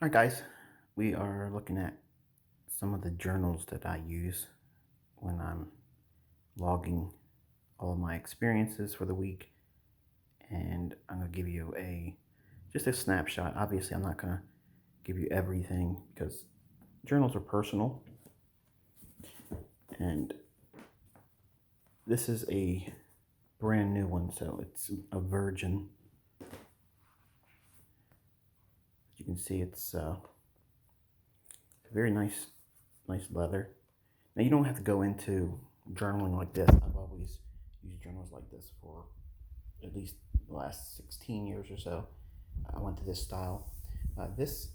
All right, guys, we are looking at some of the journals that I use when I'm logging all of my experiences for the week, and I'm going to give you a just a snapshot. Obviously, I'm not going to give you everything because journals are personal, and this is a brand new one, so it's a virgin. You can see it's very nice leather. Now you don't have to go into journaling like this. I've always used journals like this for at least the last 16 years or so. I went to this style. This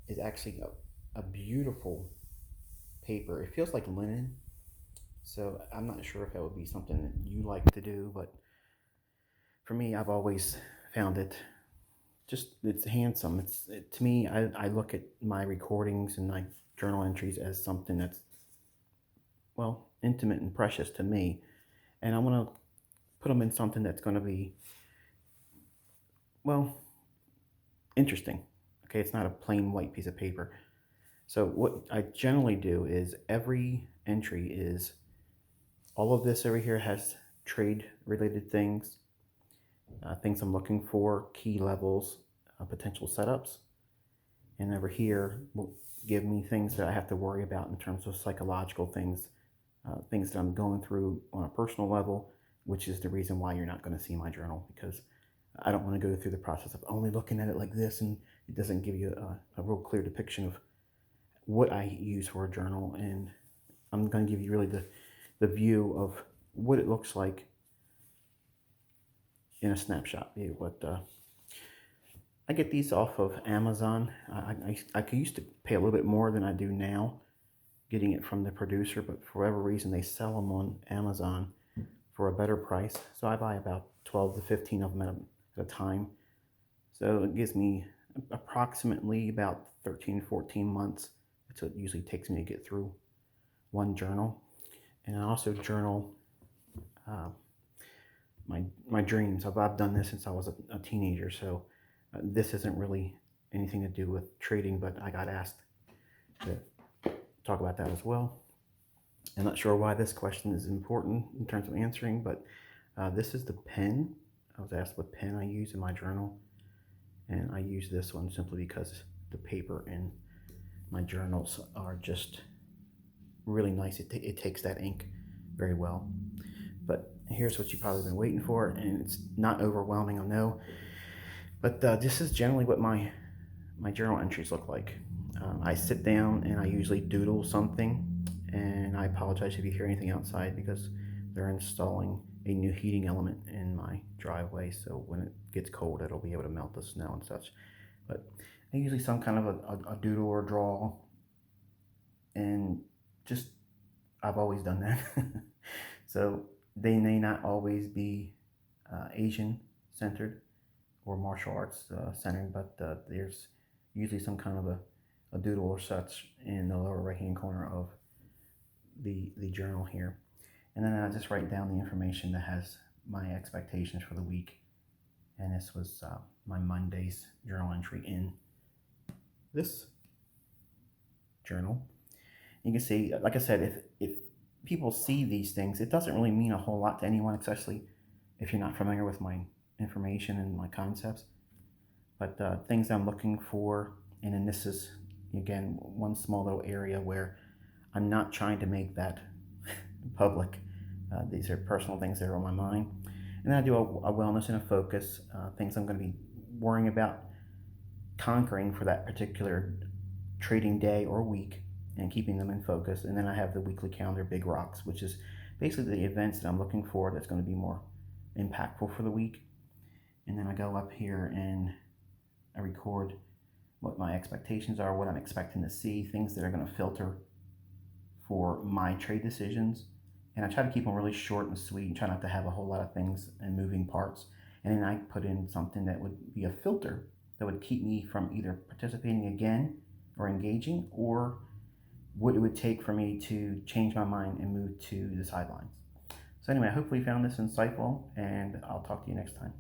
is actually a beautiful paper. It feels like linen, so I'm not sure if that would be something that you like to do, but for me, I've always found it just it's handsome. To me, I look at my recordings and my journal entries as something that's intimate and precious to me, and I want to put them in something that's going to be well interesting. Okay, it's not a plain white piece of paper. So what I generally do is every entry is all of this over here has trade related things, things I'm looking for, key levels, potential setups, and over here will give me things that I have to worry about in terms of psychological things, things that I'm going through on a personal level, which is the reason why you're not going to see my journal, because I don't want to go through the process of only looking at it like this and it doesn't give you a real clear depiction of what I use for a journal. And I'm going to give you really the view of what it looks like in a snapshot view. I get these off of Amazon. I used to pay a little bit more than I do now getting it from the producer, but for whatever reason they sell them on Amazon for a better price. So I buy about 12 to 15 of them at a time. So it gives me approximately about 13, 14 months. That's what it usually takes me to get through one journal. And I also journal uh, my dreams. I've done this since I was a teenager, so this isn't really anything to do with trading, but I got asked to talk about that as well. I'm not sure why this question is important in terms of answering, but this is the pen. I was asked what pen I use in my journal, and I use this one simply because the paper in my journals are just really nice. It takes that ink very well. But here's what you've probably been waiting for, and it's not overwhelming, I know. But this is generally what my journal entries look like. I sit down and I usually doodle something, and I apologize if you hear anything outside because they're installing a new heating element in my driveway, so when it gets cold it'll be able to melt the snow and such. But I usually some kind of a doodle or draw, and just I've always done that. So they may not always be Asian centered or martial arts centered, but there's usually some kind of a doodle or such in the lower right hand corner of the journal here. And then I just write down the information that has my expectations for the week. And this was my Monday's journal entry in this journal. You can see, like I said, if people see these things, it doesn't really mean a whole lot to anyone, especially if you're not familiar with my information and my concepts. But things I'm looking for, and then this is, again, one small little area where I'm not trying to make that public. These are personal things that are on my mind. And then I do a wellness and a focus, things I'm going to be worrying about conquering for that particular trading day or week and keeping them in focus. And then I have the weekly calendar, Big Rocks, which is basically the events that I'm looking for that's going to be more impactful for the week. And then I go up here and I record what my expectations are, what I'm expecting to see, things that are going to filter for my trade decisions. And I try to keep them really short and sweet and try not to have a whole lot of things and moving parts. And then I put in something that would be a filter that would keep me from either participating again or engaging, or what it would take for me to change my mind and move to the sidelines. So anyway, I hopefully you found this insightful, and I'll talk to you next time.